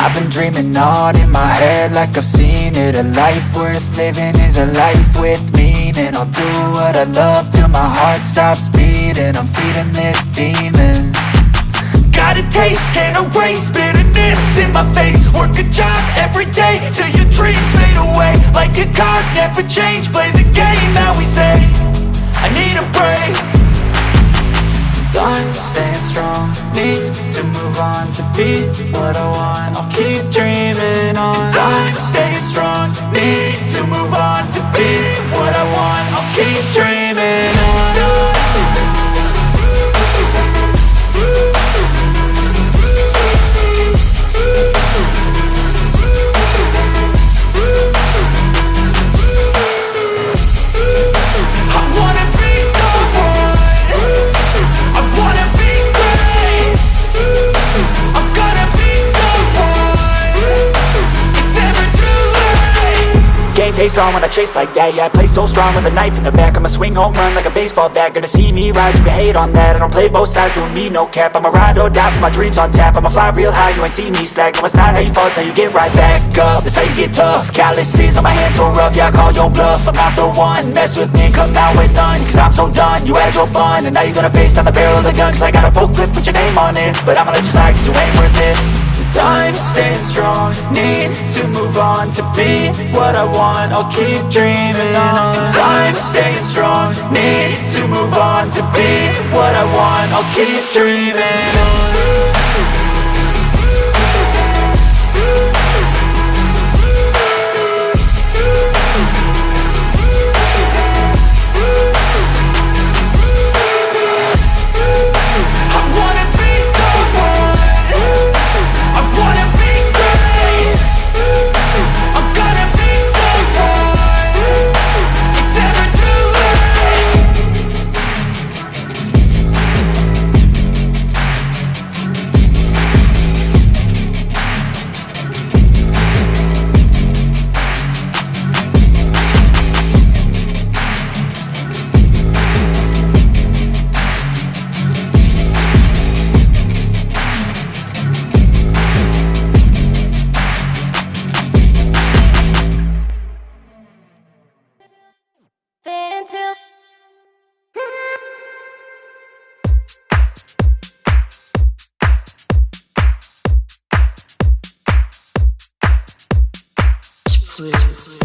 I've been dreaming on in my head like I've seen it. A life worth living is a life with meaning. I'll do what I love till my heart stops beating. I'm feeding this demon. Got a taste, can't erase bitterness in my face. Work a job every day till your dreams fade away. Like a card, never change, play the game that we say. I need a break. I'm staying strong, need to move on to be what I want. I'll keep dreaming on. I'm staying strong, need to move on to be what I want. I'll keep dreaming on. Face on when I chase like that, yeah, I play so strong with a knife in the back. I'ma swing home run like a baseball bat. Gonna see me rise, you can hate on that. I don't play both sides, doing me no cap. I'ma ride or die for my dreams on tap. I'ma fly real high, you ain't see me slack. No, it's not how you fall, it's how you get right back up. That's how you get tough, calluses on my hands so rough. Yeah, I call your bluff, I'm not the one. Mess with me, come out with none. Cause I'm so done, you had your fun. And now you're gonna face down the barrel of the gun. Cause I got a full clip, put your name on it. But I'ma let you slide cause you ain't worth it. I'm staying strong, need to move on to be what I want. I'll keep dreaming on. I'm staying strong, need to move on to be what I want. I'll keep dreaming on. Progres.